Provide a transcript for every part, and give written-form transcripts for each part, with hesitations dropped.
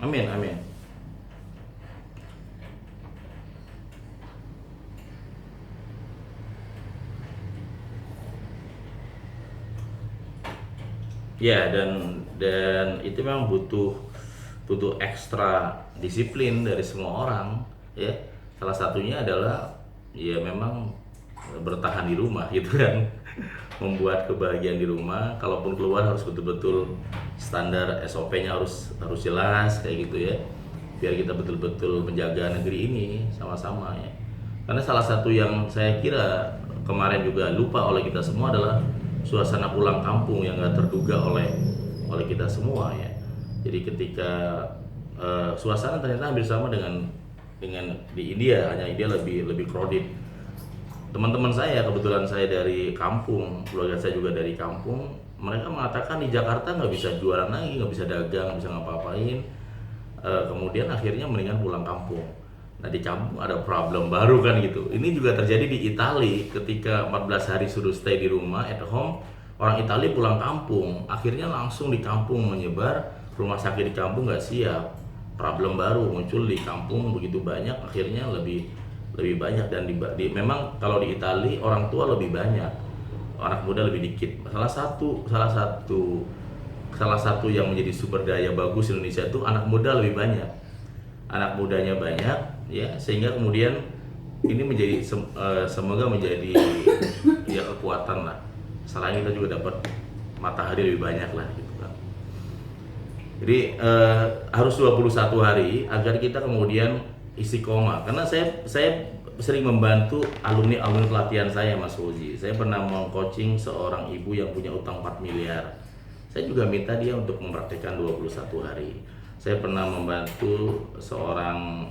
Amin, amin. Ya, dan itu memang butuh butuh ekstra disiplin dari semua orang, ya. Salah satunya adalah ya memang bertahan di rumah gitu kan. Membuat kebahagiaan di rumah, kalaupun keluar harus betul-betul standar SOP-nya harus harus jelas kayak gitu ya. Biar kita betul-betul menjaga negeri ini sama-sama ya. Karena salah satu yang saya kira kemarin juga lupa oleh kita semua adalah suasana pulang kampung yang nggak terduga oleh oleh kita semua ya. Jadi ketika suasana ternyata hampir sama dengan di India, hanya India lebih lebih crowded. Teman-teman saya, kebetulan saya dari kampung, keluarga saya juga dari kampung, mereka mengatakan di Jakarta nggak bisa jualan lagi, nggak bisa dagang, nggak bisa ngapa-ngapain. Kemudian akhirnya mendingan pulang kampung. Nah di kampung ada problem baru kan gitu. Ini juga terjadi di Italia ketika 14 hari suruh stay di rumah at home. Orang Italia pulang kampung, akhirnya langsung di kampung menyebar, rumah sakit di kampung nggak siap. Problem baru muncul di kampung begitu banyak, akhirnya lebih lebih banyak dan memang kalau di Italia orang tua lebih banyak, anak muda lebih dikit. Salah satu yang menjadi sumber daya bagus Indonesia itu anak muda lebih banyak, anak mudanya banyak ya, sehingga kemudian ini menjadi semoga menjadi ya kekuatan lah. Selain kita juga dapat matahari lebih banyak lah gitu kan. Jadi harus 21 hari agar kita kemudian istiqomah. Karena saya sering membantu alumni pelatihan saya, Mas Fauzi. Saya pernah meng-coaching seorang ibu yang punya utang 4 miliar. Saya juga minta dia untuk mempraktikkan 21 hari. Saya pernah membantu seorang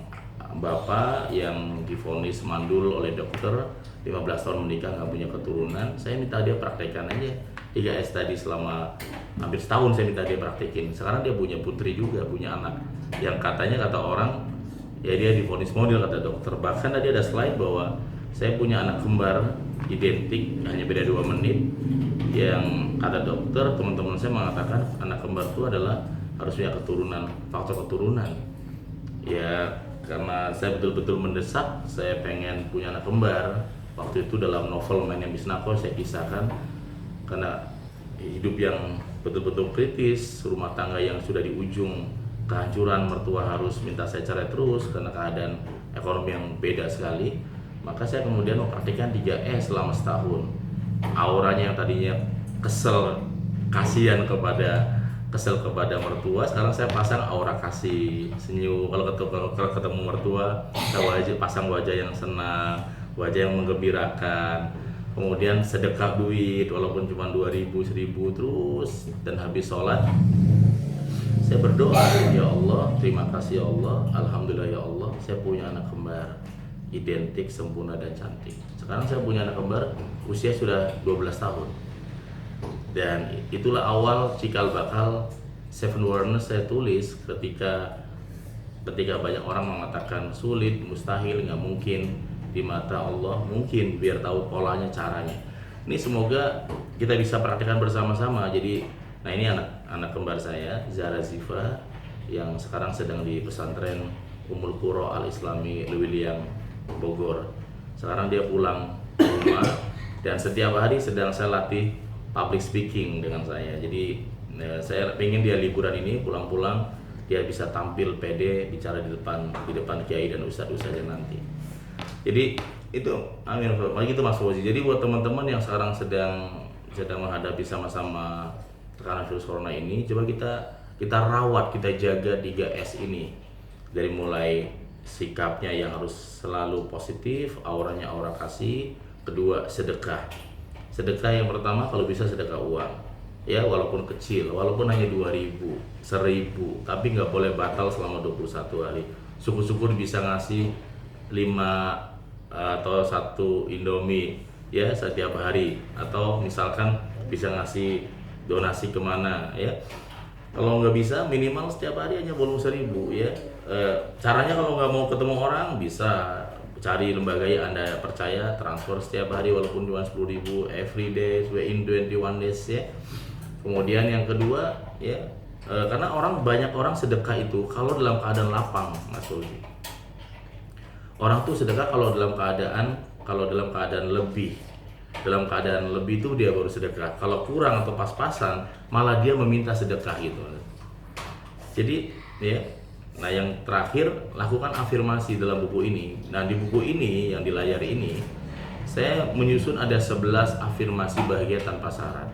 bapak yang divonis mandul oleh dokter, 15 tahun menikah nggak punya keturunan. Saya minta dia praktekkan aja 3S tadi selama hampir setahun, saya minta dia praktekin. Sekarang dia punya putri juga, punya anak yang katanya kata orang ya dia divonis model kata dokter. Bahkan tadi ada slide bahwa saya punya anak kembar identik, hanya beda 2 menit, yang kata dokter, teman-teman saya mengatakan anak kembar itu adalah harus punya keturunan, faktor keturunan ya. Karena saya betul-betul mendesak, saya pengen punya anak kembar. Waktu itu dalam novel My Name is Nako saya kisahkan, karena hidup yang betul-betul kritis, rumah tangga yang sudah di ujung kehancuran, mertua harus minta saya cerai terus karena keadaan ekonomi yang beda sekali. Maka saya kemudian mempraktikkan 3S selama setahun. Auranya yang tadinya kasihan kesel kepada mertua, sekarang saya pasang aura kasih, senyum. Kalau ketemu mertua, saya pasang wajah yang senang, wajah yang menggembirakan. Kemudian sedekah duit walaupun cuma 2.000, 1.000 terus, dan habis sholat saya berdoa, ya Allah, terima kasih ya Allah, alhamdulillah ya Allah, saya punya anak kembar identik, sempurna dan cantik. Sekarang saya punya anak kembar, usia sudah 12 tahun. Dan itulah awal cikal bakal Seven Wonders saya tulis ketika banyak orang mengatakan sulit, mustahil, nggak mungkin. Di mata Allah mungkin, biar tahu polanya, caranya. Ini semoga kita bisa praktikkan bersama-sama. Jadi, nah ini anak kembar saya, Zara Ziva, yang sekarang sedang di pesantren Ummul Qura Al Islami Lewiliang Bogor. Sekarang dia pulang ke rumah dan setiap hari sedang saya latih public speaking dengan saya. Jadi saya ingin dia liburan ini pulang-pulang dia bisa tampil pede bicara di depan kiai dan ustadz-ustadznya nanti. Jadi itu amin. Lagi itu Mas Fauzi. Jadi buat teman-teman yang sekarang sedang menghadapi sama-sama tekanan virus corona ini, coba kita rawat, kita jaga 3S ini. Dari mulai sikapnya yang harus selalu positif, auranya aura kasih. Kedua, sedekah yang pertama kalau bisa sedekah uang ya, walaupun kecil, walaupun hanya 2.000, 1.000, tapi nggak boleh batal selama 21 hari. Syukur-syukur bisa ngasih 5 atau 1 Indomie ya setiap hari, atau misalkan bisa ngasih donasi kemana ya. Kalau nggak bisa, minimal setiap hari hanya volume 1.000 ya. Caranya kalau nggak mau ketemu orang, bisa cari lembaga yang Anda percaya, transfer setiap hari walaupun cuma 10.000 every day, in 21 days ya. Kemudian yang kedua ya, Karena banyak orang sedekah itu kalau dalam keadaan lapang, Mas Fauzi. Orang tuh sedekah kalau dalam keadaan lebih. Dalam keadaan lebih itu dia baru sedekah. Kalau kurang atau pas-pasan, malah dia meminta sedekah gitu. Jadi ya, nah yang terakhir, lakukan afirmasi dalam buku ini. Nah di buku ini yang di layar ini, saya menyusun ada 11 afirmasi bahagia tanpa syarat.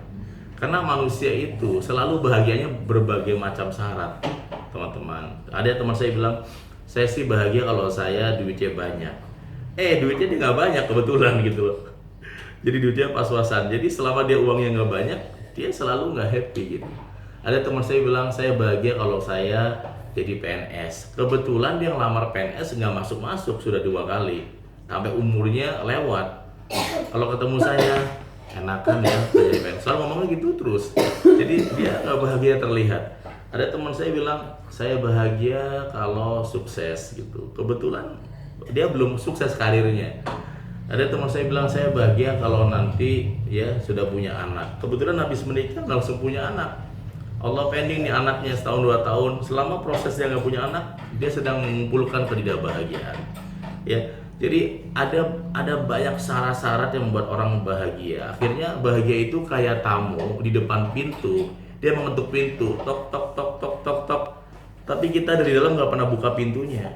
Karena manusia itu selalu bahagianya berbagai macam syarat, teman-teman. Ada teman saya bilang, saya sih bahagia kalau saya duitnya banyak. Duitnya dia nggak banyak kebetulan gitu loh. Jadi duitnya pas-pasan. Jadi selama dia uangnya nggak banyak, dia selalu nggak happy gitu. Ada teman saya bilang, saya bahagia kalau saya jadi PNS. Kebetulan dia ngelamar PNS nggak masuk-masuk, sudah 2 kali. Sampai umurnya lewat. Kalau ketemu saya, enakan ya jadi PNS. Selalu ngomongnya gitu terus. Jadi dia nggak bahagia terlihat. Ada teman saya bilang, saya bahagia kalau sukses gitu. Kebetulan dia belum sukses karirnya. Ada teman saya bilang, saya bahagia kalau nanti ya sudah punya anak. Kebetulan habis menikah langsung punya anak. Allah pending nih anaknya setahun 2 tahun. Selama proses dia nggak punya anak, dia sedang mengumpulkan ketidakbahagiaan. Ya, jadi ada banyak syarat-syarat yang membuat orang bahagia. Akhirnya bahagia itu kayak tamu di depan pintu. Dia mengetuk pintu, tok tok tok tok tok tok. Tapi kita dari dalam nggak pernah buka pintunya.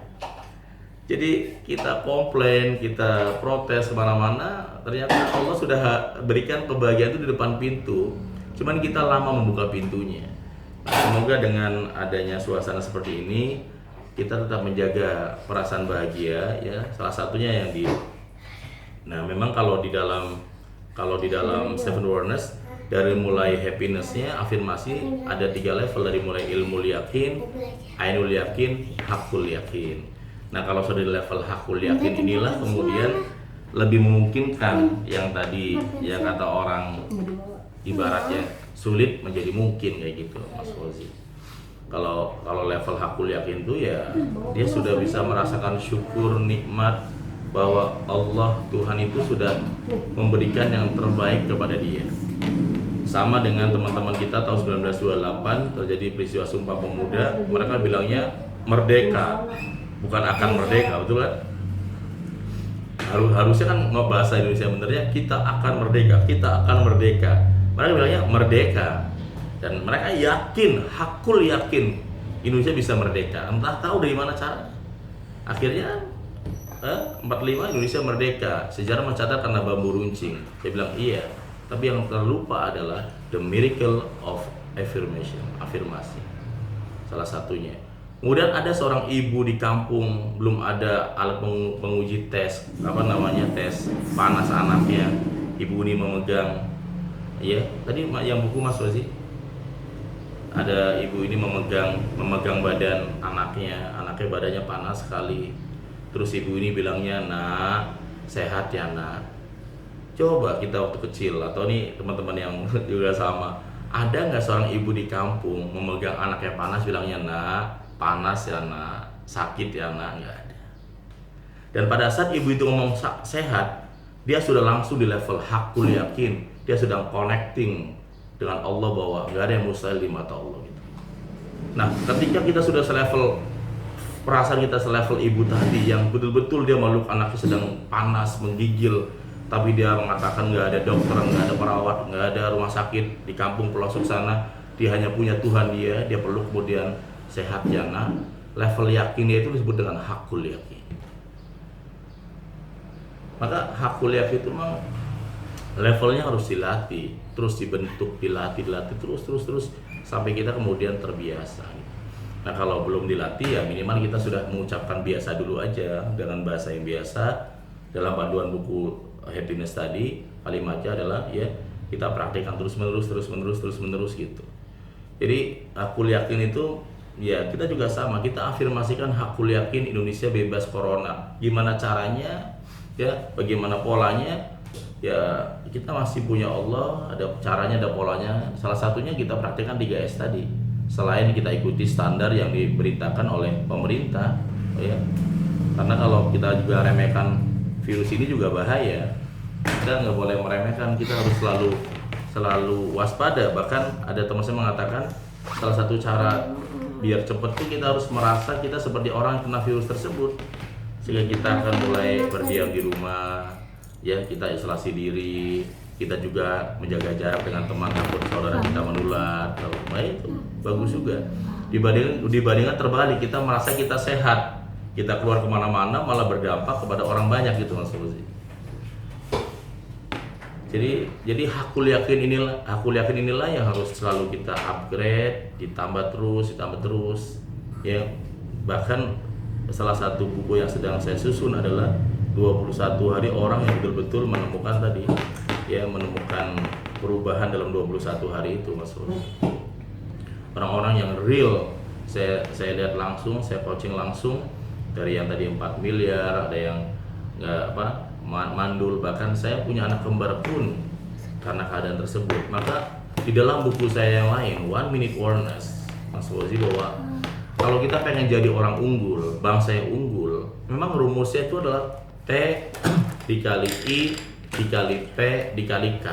Jadi kita komplain, kita protes kemana-mana, ternyata Allah sudah berikan kebahagiaan itu di depan pintu. Cuman kita lama membuka pintunya. Nah, semoga dengan adanya suasana seperti ini, kita tetap menjaga perasaan bahagia ya. Salah satunya yang Nah, memang kalau di dalam Seven Awareness, dari mulai happiness-nya, afirmasi ada 3 level, dari mulai ilmu yakin, ainul yakin, hakul yakin. Nah, kalau sudah di level hakul yakin inilah kemudian lebih memungkinkan yang tadi yang kata orang ibaratnya sulit menjadi mungkin kayak gitu, Mas Fauzi. Kalau level hakul yakin itu ya dia sudah bisa merasakan syukur nikmat bahwa Allah Tuhan itu sudah memberikan yang terbaik kepada dia. Sama dengan teman-teman kita tahun 1928 terjadi peristiwa Sumpah Pemuda, mereka bilangnya merdeka, bukan akan merdeka, betul kan? Harusnya kan bahasa Indonesia benernya kita akan merdeka, kita akan merdeka. Mereka bilangnya merdeka, dan mereka yakin, hakul yakin Indonesia bisa merdeka. Entah tahu dari mana cara. Akhirnya 45 Indonesia merdeka. Sejarah mencatat karena bambu runcing. Saya bilang iya, tapi yang terlupa adalah the miracle of affirmation, afirmasi. Salah satunya. Kemudian ada seorang ibu di kampung, belum ada alat penguji tes, tes panas anaknya. Ibu ini memegang, ya tadi yang buku Mas Fauzi, ada ibu ini memegang badan anaknya badannya panas sekali. Terus ibu ini bilangnya, nak sehat ya nak. Coba kita waktu kecil atau nih teman-teman yang juga sama, ada nggak seorang ibu di kampung memegang anaknya panas bilangnya, nak panas ya nak, sakit ya nak? Nggak ada. Dan pada saat ibu itu ngomong sehat, dia sudah langsung di level hakul yakin, dia sedang connecting dengan Allah bahwa nggak ada yang mustahil di mata Allah gitu. Nah, ketika kita sudah selevel, perasaan kita selevel ibu tadi yang betul-betul dia meluk anaknya sedang panas menggigil, tapi dia mengatakan nggak ada dokter, nggak ada perawat, nggak ada rumah sakit di kampung pelosok sana, dia hanya punya Tuhan dia peluk kemudian sehat ya nak. Level yakinnya itu disebut dengan hakul yakin. Maka hakul yakin itu memang levelnya harus dilatih, terus dibentuk, dilatih terus sampai kita kemudian terbiasa. Nah, kalau belum dilatih ya minimal kita sudah mengucapkan biasa dulu aja dengan bahasa yang biasa. Dalam panduan buku happiness tadi, kalimatnya adalah ya kita praktekkan terus menerus gitu. Jadi hakul yakin itu ya kita juga sama, kita afirmasikan hakul yakin Indonesia bebas corona. Gimana caranya? Ya, bagaimana polanya? Ya, kita masih punya Allah, ada caranya, ada polanya. Salah satunya kita praktekkan 3S tadi. Selain kita ikuti standar yang diberitakan oleh pemerintah, ya. Karena kalau kita juga remehkan virus ini juga bahaya. Kita nggak boleh meremehkan, kita harus selalu selalu waspada. Bahkan ada teman saya mengatakan salah satu cara biar cepet tuh kita harus merasa kita seperti orang yang kena virus tersebut, sehingga kita akan mulai berdiam di rumah, ya, kita isolasi diri, kita juga menjaga jarak dengan teman takut saudara kita menular. Nah, itu bagus juga. Dibandingkan terbalik, kita merasa kita sehat, kita keluar kemana-mana malah berdampak kepada orang banyak gitu, Mas Fauzi. Jadi aku yakin inilah yang harus selalu kita upgrade, ditambah terus, ya. Bahkan salah satu buku yang sedang saya susun adalah 21 hari orang yang betul-betul menemukan perubahan dalam 21 hari itu, Mas Fauzi. Orang-orang yang real, saya lihat langsung, saya coaching langsung, dari yang tadi 4 miliar, ada yang mandul, bahkan saya punya anak kembar pun karena keadaan tersebut. Maka di dalam buku saya yang lain, One Minute Warners, Mas Fauzi, bahwa kalau kita pengen jadi orang unggul, bangsa yang unggul, memang rumusnya itu adalah T dikali I dikali P dikali K.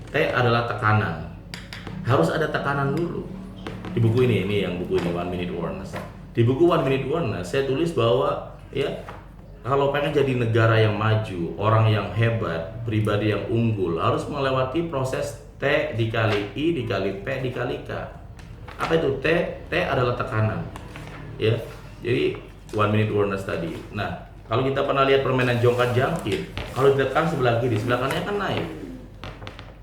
T adalah tekanan, harus ada tekanan dulu. Di buku ini buku ini One Minute Warners. Di buku One Minute Warners saya tulis bahwa, ya, kalau pengen jadi negara yang maju, orang yang hebat, pribadi yang unggul, harus melewati proses T dikali I dikali P dikali K. Apa itu T? T adalah tekanan, ya. Jadi One Minute Warners tadi. Nah, kalau kita pernah lihat permainan jongkat jangkit, kalau ditekan sebelah kiri, sebelah kanannya kan naik.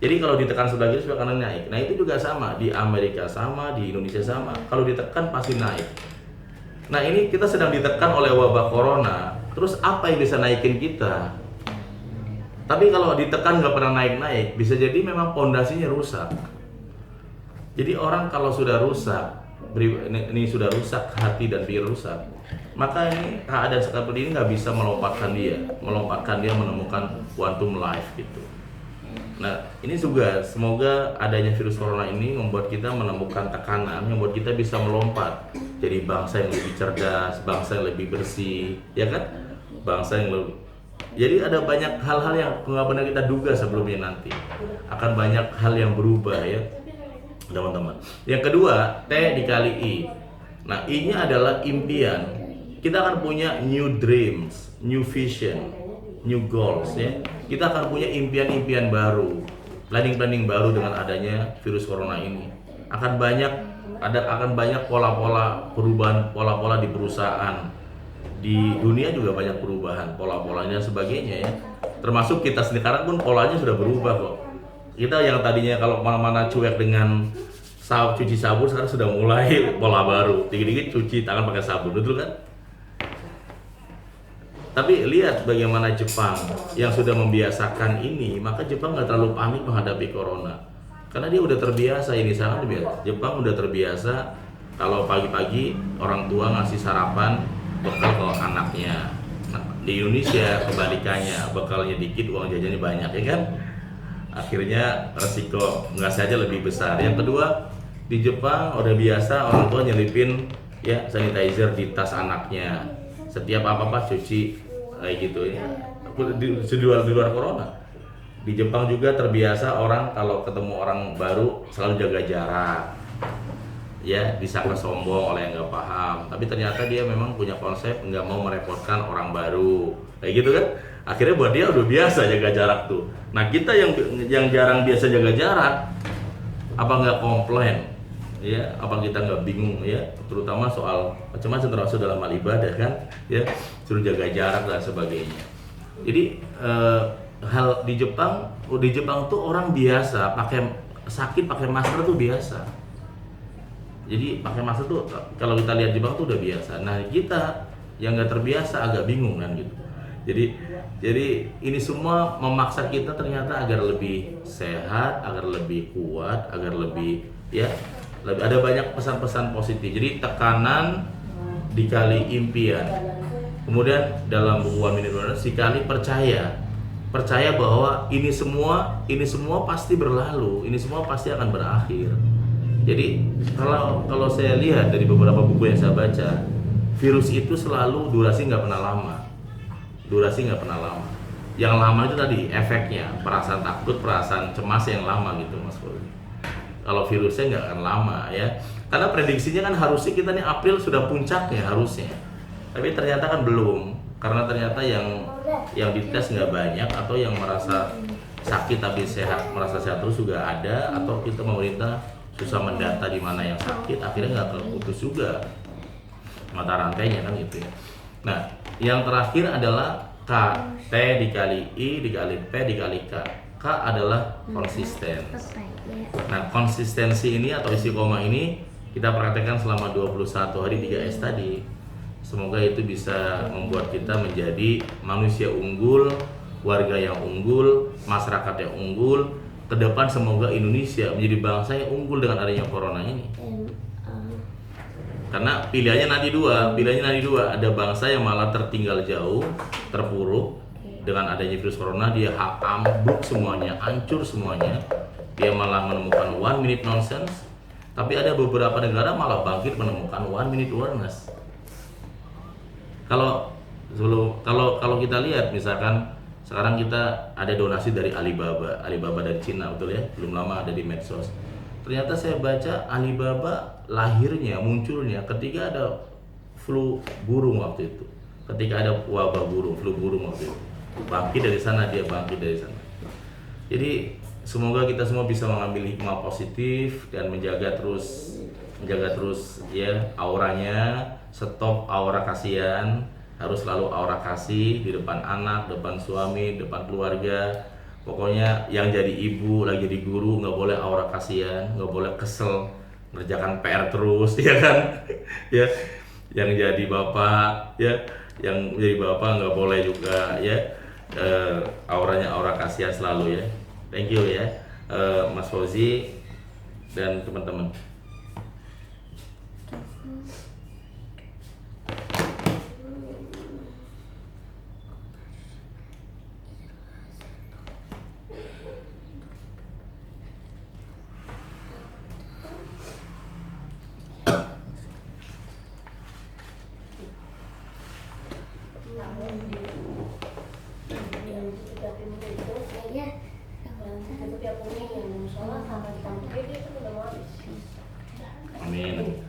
Jadi kalau ditekan sebelah kiri, sebelah kanan naik. Nah, itu juga sama, di Amerika sama, di Indonesia sama. Kalau ditekan pasti naik. Nah, ini kita sedang ditekan oleh wabah corona. Terus apa yang bisa naikin kita? Tapi kalau ditekan nggak pernah naik-naik, bisa jadi memang pondasinya rusak. Jadi orang kalau sudah rusak, ini sudah rusak hati dan pikir rusak, maka ini keadaan seperti ini nggak bisa melompatkan dia menemukan quantum life gitu. Nah, ini juga semoga adanya virus corona ini membuat kita menemukan tekanan yang membuat kita bisa melompat jadi bangsa yang lebih cerdas, bangsa yang lebih bersih, ya kan? Bangsa yang lebih. Jadi ada banyak hal-hal yang nggak pernah kita duga sebelumnya, nanti akan banyak hal yang berubah, ya, teman-teman. Yang kedua, T dikali I. Nah, I-nya adalah impian. Kita akan punya new dreams, new vision, new goals, ya. Kita akan punya impian-impian baru, planning-planning baru dengan adanya virus corona ini. Akan banyak pola-pola perubahan, pola-pola di perusahaan. Di dunia juga banyak perubahan, pola-polanya dan sebagainya, ya. Termasuk kita sekarang pun polanya sudah berubah kok. Kita yang tadinya kalau mana-mana cuek dengan cuci sabun, sekarang sudah mulai pola baru. Dikit-dikit cuci tangan pakai sabun, betul kan? Tapi lihat bagaimana Jepang yang sudah membiasakan ini, maka Jepang nggak terlalu panik menghadapi corona. Karena dia udah terbiasa, ini sangat terbiasa. Jepang udah terbiasa kalau pagi-pagi orang tua ngasih sarapan bekal ke anaknya. Nah, di Indonesia kebalikannya, bekalnya dikit, uang jajannya banyak, ya kan? Akhirnya resiko ngasih aja lebih besar. Yang kedua, di Jepang udah biasa orang tua nyelipin, ya, sanitizer di tas anaknya. Setiap apa-apa cuci, kayak gitu, ya. Di luar corona. Di Jepang juga terbiasa orang kalau ketemu orang baru selalu jaga jarak, ya, disangka sombong oleh yang nggak paham. Tapi ternyata dia memang punya konsep nggak mau merepotkan orang baru, kayak gitu kan. Akhirnya buat dia udah biasa jaga jarak tuh. Nah, kita yang jarang biasa jaga jarak, apa nggak komplain, ya, apa kita nggak bingung, ya, terutama soal macam-macam termasuk dalam hal ibadah kan, ya, suruh jaga jarak dan sebagainya. Jadi hal di Jepang tuh orang biasa sakit pakai masker tuh biasa. Jadi pakai masker tuh kalau kita lihat Jepang tuh udah biasa. Nah, kita yang nggak terbiasa agak bingung kan gitu. Jadi ini semua memaksa kita ternyata agar lebih sehat, agar lebih kuat, agar lebih, ya, ada banyak pesan-pesan positif. Jadi tekanan dikali impian. Kemudian dalam buku One Minute Warners dikali percaya bahwa ini semua pasti berlalu, ini semua pasti akan berakhir. Jadi kalau saya lihat dari beberapa buku yang saya baca, virus itu selalu durasi nggak pernah lama. Yang lama itu tadi efeknya, perasaan takut, perasaan cemas yang lama gitu Mas Fauzi. Kalau virusnya nggak akan lama ya, karena prediksinya kan harusnya kita nih April sudah puncaknya harusnya, tapi ternyata kan belum, karena ternyata yang dites nggak banyak, atau yang merasa sakit tapi sehat, merasa sehat terus juga ada, atau kita pemerintah susah mendata di mana yang sakit, akhirnya nggak terputus juga mata rantainya kan gitu ya. Nah, yang terakhir adalah K, T dikali I dikali P dikali K. K adalah konsisten. Nah, konsistensi ini atau isi koma ini kita praktekkan selama 21 hari 3S tadi. Semoga itu bisa membuat kita menjadi manusia unggul, warga yang unggul, masyarakat yang unggul. Ke depan semoga Indonesia menjadi bangsa yang unggul dengan adanya corona ini. Karena pilihannya nanti dua, ada bangsa yang malah tertinggal jauh, terpuruk dengan adanya virus corona, dia ambruk semuanya, hancur semuanya, dia malah menemukan one minute nonsense. Tapi ada beberapa negara malah bangkit menemukan one minute awareness. Kalau kita lihat misalkan sekarang kita ada donasi dari Alibaba dari Cina, betul ya, belum lama ada di medsos. Ternyata saya baca Alibaba lahirnya, munculnya ketika ada flu burung waktu itu, ketika ada wabah burung, flu burung waktu itu, bangkit dari sana. Jadi semoga kita semua bisa mengambil hikmah positif dan menjaga terus ya auranya. Stop aura kasihan, harus selalu aura kasih di depan anak, depan suami, depan keluarga. Pokoknya yang jadi ibu, lagi jadi guru, nggak boleh aura kasihan, nggak boleh kesel, ngerjakan PR terus, ya kan? Ya, yang jadi bapak, ya, nggak boleh juga, ya. Auranya aura kasihan selalu ya. Thank you ya, Mas Fauzi dan teman-teman. Amin.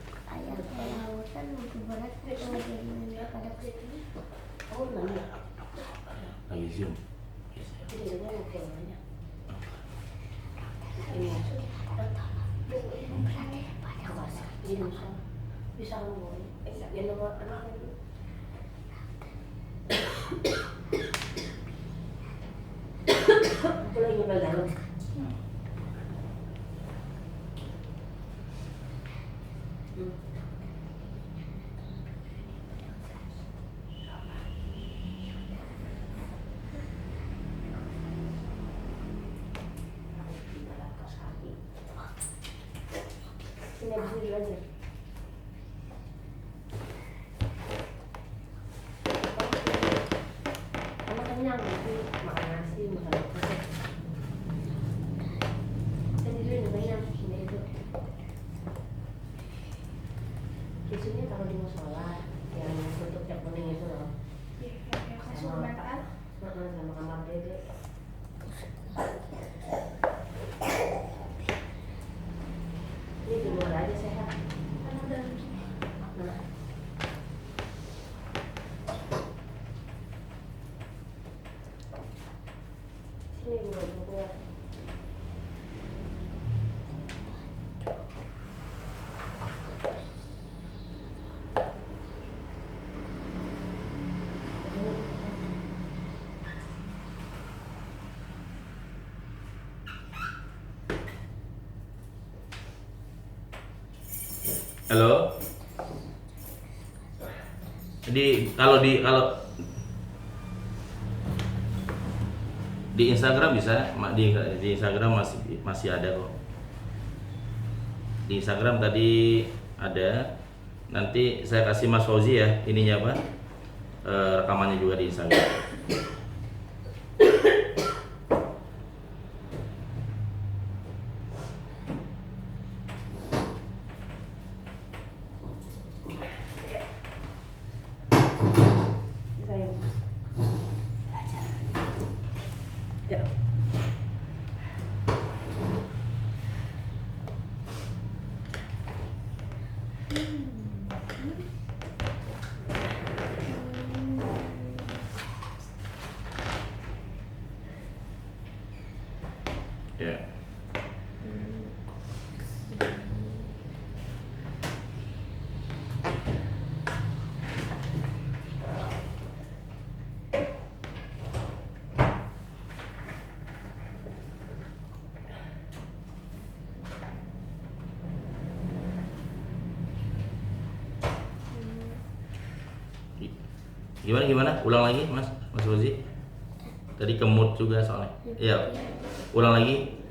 Lagi Zoom. Bisa ngomong. Aku lagi belajar. Ini habis ini aja. Kamu kenyang nanti makan nasi, makan apa? Kan itu udah kenyang, ini itu. Tisunya taruh di musola, yang tutup yang kuning itu loh. Sama kamar dede. Ini di luar aja sehat. Nah. Sini dulu keluar. Halo. Jadi kalau di Instagram bisa, di Instagram masih ada kok. Di Instagram tadi ada. Nanti saya kasih Mas Fauzi ya, ininya apa? Rekamannya juga di Instagram. Gimana? Ulang lagi, Mas Rozi. Tadi kemut juga soalnya. Iya. Ulang lagi.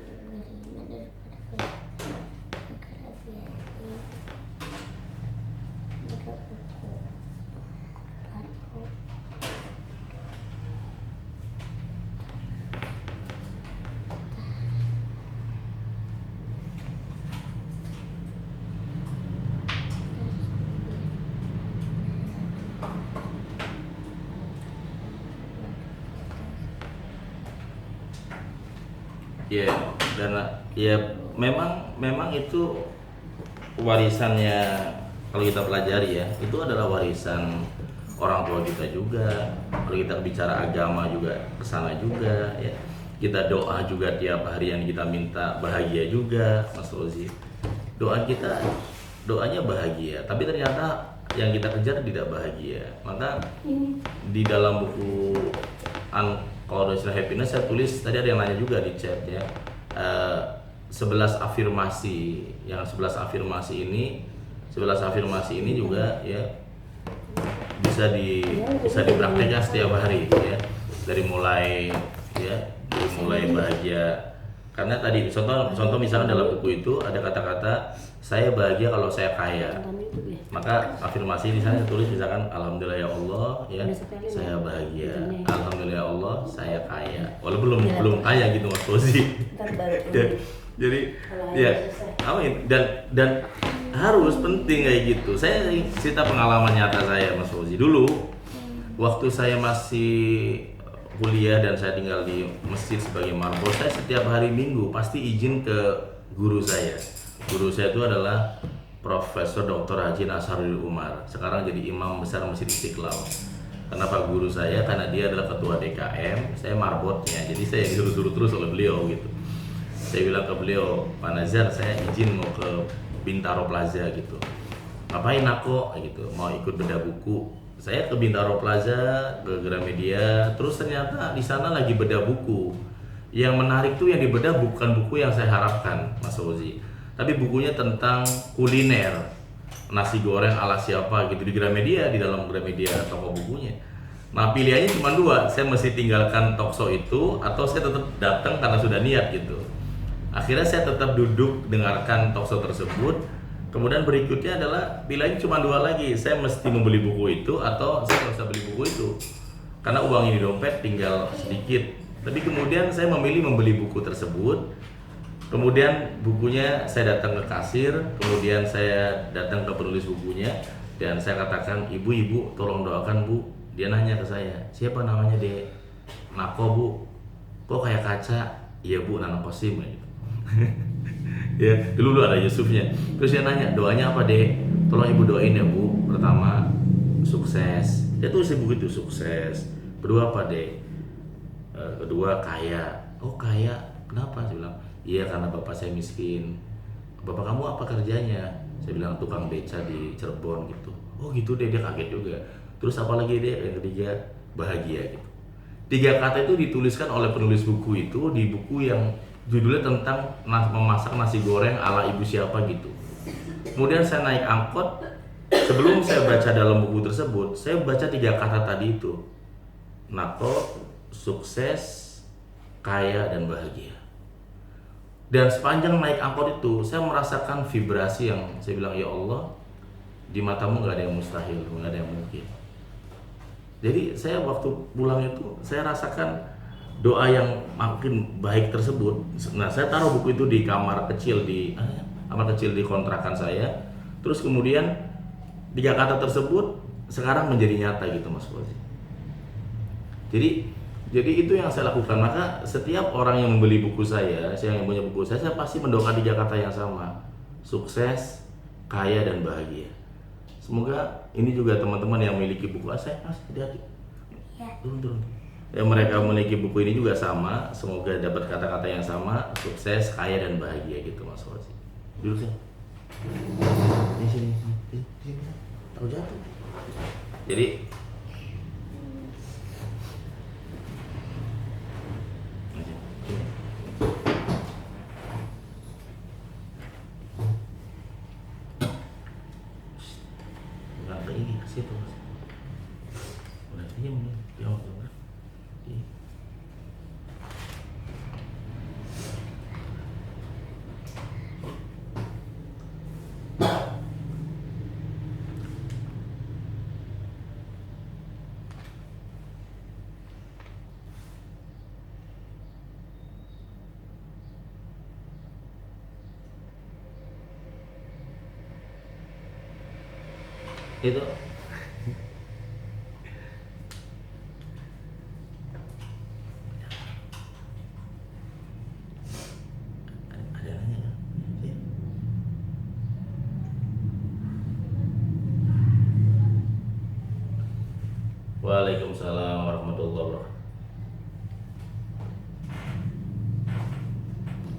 Ya, dan ya memang itu warisannya kalau kita pelajari ya, itu adalah warisan orang tua kita juga. Kalau kita bicara agama juga kesana juga ya. Kita doa juga tiap hari yang kita minta bahagia juga, Mas Rozi. Doanya bahagia, tapi ternyata yang kita kejar tidak bahagia. Maka di dalam buku kalau dari istilah happiness saya tulis, tadi ada yang nanya juga di chat ya, 11 afirmasi. Yang 11 afirmasi ini juga ya bisa dipraktekkan setiap hari ya, dari mulai bahagia. Karena tadi contoh misalnya dalam buku itu ada kata-kata saya bahagia kalau saya kaya. Maka afirmasi di sana saya tulis misalkan alhamdulillah ya Allah ya saya bahagia. Alhamdulillah ya Allah saya kaya. Walau belum kaya gitu Mas Fauzi. Jadi ya amin, dan harus penting kayak gitu. Saya cerita pengalaman nyata saya Mas Fauzi. Dulu waktu saya masih kuliah dan saya tinggal di masjid sebagai marbot, saya setiap hari Minggu pasti izin ke guru saya. Guru saya itu adalah Profesor Dr. Haji Nasarudin Umar, sekarang jadi Imam Besar Masjid Istiqlal. Kenapa guru saya? Karena dia adalah ketua DKM, saya marbotnya, jadi saya disuruh terus oleh beliau gitu. Saya bilang ke beliau, Pak Nazar, saya izin mau ke Bintaro Plaza gitu. Ngapain aku? Gitu, mau ikut bedah buku. Saya ke Bintaro Plaza, ke Gramedia, terus ternyata di sana lagi bedah buku. Yang menarik tuh yang dibedah bukan buku yang saya harapkan, Mas Ozi, tapi bukunya tentang kuliner, nasi goreng ala siapa gitu di Gramedia, di dalam Gramedia toko bukunya. Nah pilihannya cuma dua, saya mesti tinggalkan tokso itu atau saya tetap datang karena sudah niat gitu. Akhirnya saya tetap duduk dengarkan tokso tersebut. Kemudian berikutnya adalah pilihannya cuma dua lagi, saya mesti membeli buku itu atau saya nggak usah beli buku itu karena uang ini dompet tinggal sedikit. Tapi kemudian saya memilih membeli buku tersebut. Kemudian bukunya saya datang ke kasir, kemudian saya datang ke penulis bukunya dan saya katakan, ibu tolong doakan bu. Dia nanya ke saya, siapa namanya dek? Nako bu. Kok kayak kaca? Iya bu, Nana Kosim gitu. Ya dulu ada Yusufnya. Terus dia nanya, doanya apa dek? Tolong ibu doain ya bu. Pertama sukses. Dia tulis di buku itu sukses. Kedua apa dek? Kedua kaya. Oh kaya, kenapa? Saya bilang, iya karena bapak saya miskin. Bapak kamu apa kerjanya? Saya bilang tukang beca di Cirebon gitu. Oh gitu deh, dia kaget juga. Terus apa lagi deh? Yang ketiga bahagia gitu. 3 kata itu dituliskan oleh penulis buku itu di buku yang judulnya tentang memasak nasi goreng ala ibu siapa gitu. Kemudian saya naik angkot. Sebelum saya baca dalam buku tersebut, saya baca 3 kata tadi itu. Nako, sukses, kaya dan bahagia. Dan sepanjang naik angkot itu, saya merasakan vibrasi yang saya bilang, ya Allah, di matamu gak ada yang mustahil, gak ada yang mungkin. Jadi saya waktu pulang itu, saya rasakan doa yang makin baik tersebut. Nah, saya taruh buku itu di kamar kecil di kontrakan saya. Terus kemudian 3 kata tersebut sekarang menjadi nyata gitu Mas Fauzi. Jadi itu yang saya lakukan. Maka setiap orang yang membeli buku saya yang punya buku saya pasti mendoakan 3 kata yang sama. Sukses, kaya dan bahagia. Semoga ini juga teman-teman yang memiliki buku saya pasti hati-hati. Turun. Ya, mereka memiliki buku ini juga sama. Semoga dapat kata-kata yang sama, sukses, kaya dan bahagia gitu Mas Fauzi. Duduk sini. Sini. Tahu jatuh. Jadi diem nih, diam dulu. Itu ada nanya nggak? Iya. Waalaikumsalam warahmatullahi wabarakatuh.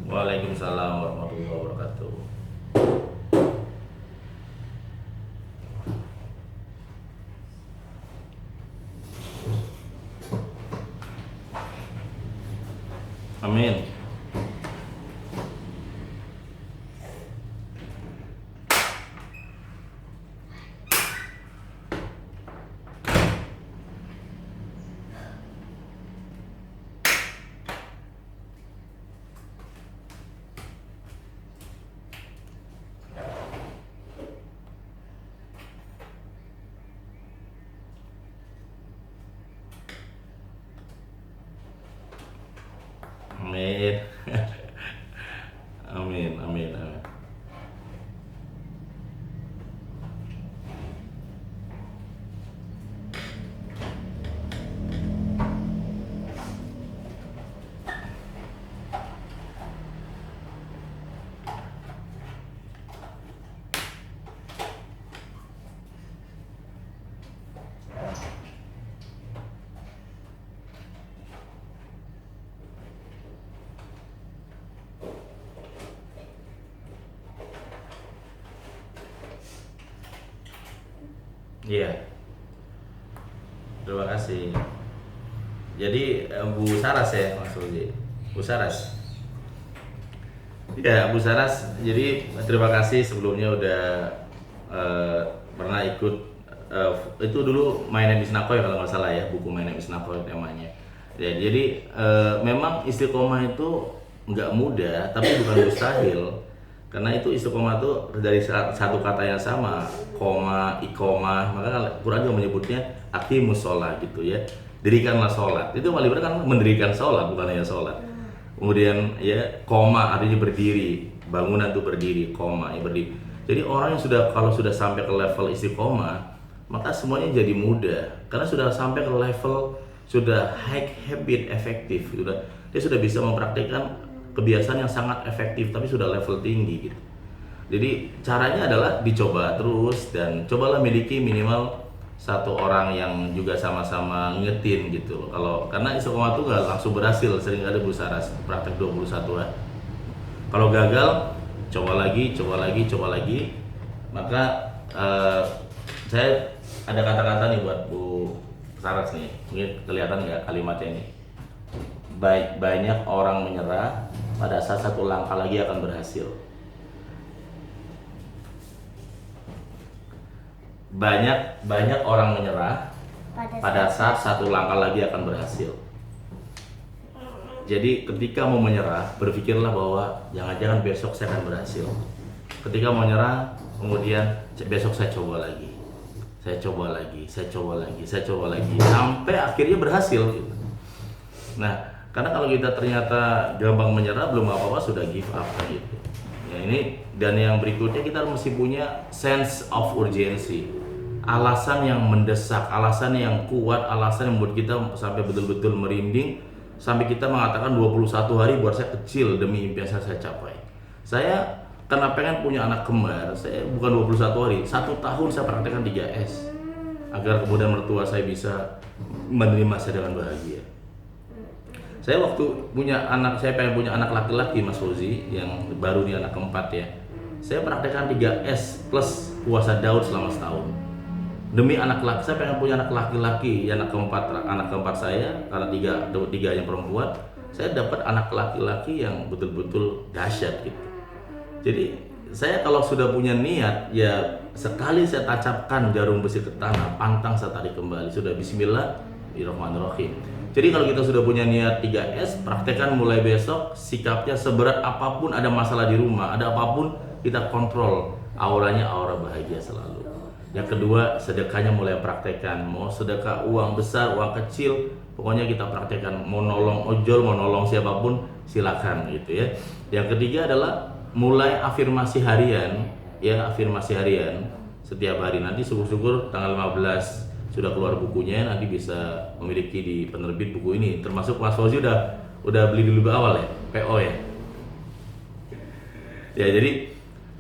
Waalaikumsalam warahmatullahi wabarakatuh. Amin. Amin. Amin, amin, amin. Iya. Terima kasih. Jadi Bu Saras ya Mas Rudy. Bu Saras. Ya Bu Saras. Jadi terima kasih sebelumnya udah pernah ikut itu dulu My Name is Nakoy kalau nggak salah ya, buku My Name is Nakoy temanya. Ya, jadi memang istiqomah itu nggak mudah tapi bukan mustahil. Karena itu istiqomah itu dari satu kata yang sama, koma, ikomah, maka Quran juga menyebutnya aqimus sholat gitu ya, dirikanlah sholat. Itu paling benar kan mendirikan sholat, bukan hanya sholat. Kemudian ya koma artinya berdiri, bangunan itu berdiri, koma ya berdiri. Jadi orang yang kalau sudah sampai ke level istiqomah, maka semuanya jadi mudah. Karena sudah sampai ke level sudah high habit efektif, dia sudah bisa mempraktikkan kebiasaan yang sangat efektif tapi sudah level tinggi gitu. Jadi caranya adalah dicoba terus dan cobalah miliki minimal satu orang yang juga sama-sama ngingetin gitu. Karena istiqomah itu nggak langsung berhasil, sering ada Bu Saras praktek 21 ya. Kalau gagal, coba lagi. Maka saya ada kata-kata nih buat Bu Saras nih. Mungkin kelihatan nggak kalimatnya ini? Banyak orang menyerah, pada saat satu langkah lagi akan berhasil. Banyak orang menyerah, pada saat satu langkah lagi akan berhasil. Jadi ketika mau menyerah, berpikirlah bahwa jangan-jangan besok saya akan berhasil. Ketika mau menyerah, kemudian besok saya coba lagi, sampai akhirnya berhasil gitu. Nah, karena kalau kita ternyata gampang menyerah, belum apa-apa sudah give up gitu. Ya ini, dan yang berikutnya kita mesti punya sense of urgency. Alasan yang mendesak, alasan yang kuat, alasan yang membuat kita sampai betul-betul merinding, sampai kita mengatakan 21 hari buat saya kecil demi impian saya capai. Saya karena pengen punya anak kembar, saya bukan 21 hari, 1 tahun saya praktekkan 3S agar kemudian mertua saya bisa menerima saya dengan bahagia. Saya waktu saya pengen punya anak laki-laki Mas Fauzi, yang baru nih anak keempat ya. Saya praktekkan 3S plus puasa Daud selama setahun. Demi anak laki, saya pengen punya anak laki-laki, anak keempat saya, karena tiga yang perempuan, saya dapat anak laki-laki yang betul-betul dahsyat gitu. Jadi saya kalau sudah punya niat, ya sekali saya tancapkan jarum besi ke tanah, pantang saya tarik kembali. Sudah bismillah, Bismillahirrahmanirrahim. Jadi kalau kita sudah punya niat 3S, praktekkan mulai besok. Sikapnya seberat apapun, ada masalah di rumah, ada apapun, kita kontrol auranya, aura bahagia selalu. Yang kedua, sedekahnya mulai praktekkan. Mau sedekah uang besar, uang kecil, pokoknya kita praktekkan. Mau nolong ojol, mau nolong siapapun, silakan gitu ya. Yang ketiga adalah mulai afirmasi harian, ya, afirmasi harian setiap hari. Nanti syukur-syukur tanggal 15 sudah keluar bukunya, nanti bisa memiliki di penerbit buku ini. Termasuk Mas Fauzi udah beli dulu awal ya, PO ya. Ya, jadi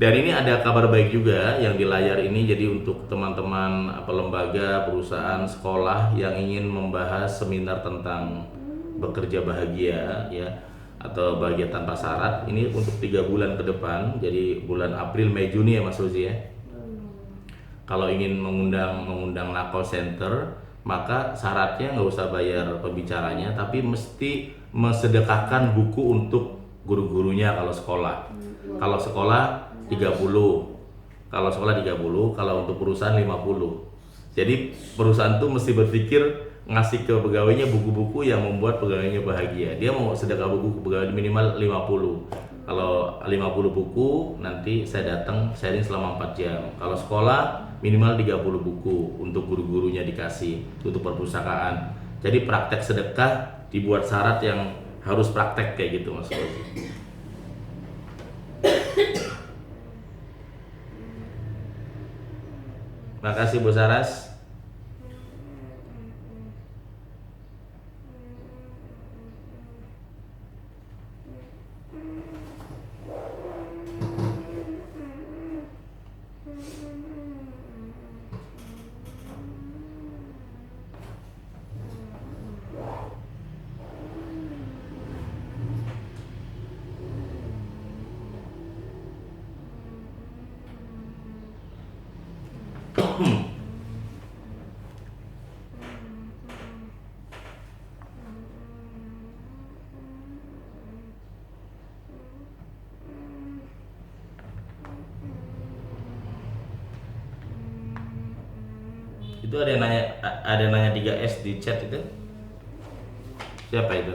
dan ini ada kabar baik juga yang di layar ini. Jadi untuk teman-teman lembaga, perusahaan, sekolah yang ingin membahas seminar tentang bekerja bahagia ya, atau bahagia tanpa syarat, ini untuk 3 bulan ke depan. Jadi bulan April, Mei, Juni ya Mas Fauzi ya. Kalau ingin mengundang Nakol Center, maka syaratnya nggak usah bayar pembicaranya, tapi mesti mensedekahkan buku untuk guru-gurunya kalau sekolah. Kalau sekolah 30, kalau sekolah 30, kalau untuk perusahaan 50. Jadi perusahaan tuh mesti berpikir ngasih ke pegawainya buku-buku yang membuat pegawainya bahagia. Dia mau sedekah buku ke pegawai minimal 50. Kalau 50 buku, nanti saya datang sharing selama 4 jam. Kalau sekolah minimal 30 buku untuk guru-gurunya dikasih untuk perpustakaan. Jadi praktek sedekah dibuat syarat yang harus praktek kayak gitu Mas Fauzi. Makasih Bu Saras. Itu ada yang nanya 3S di chat itu. Siapa itu?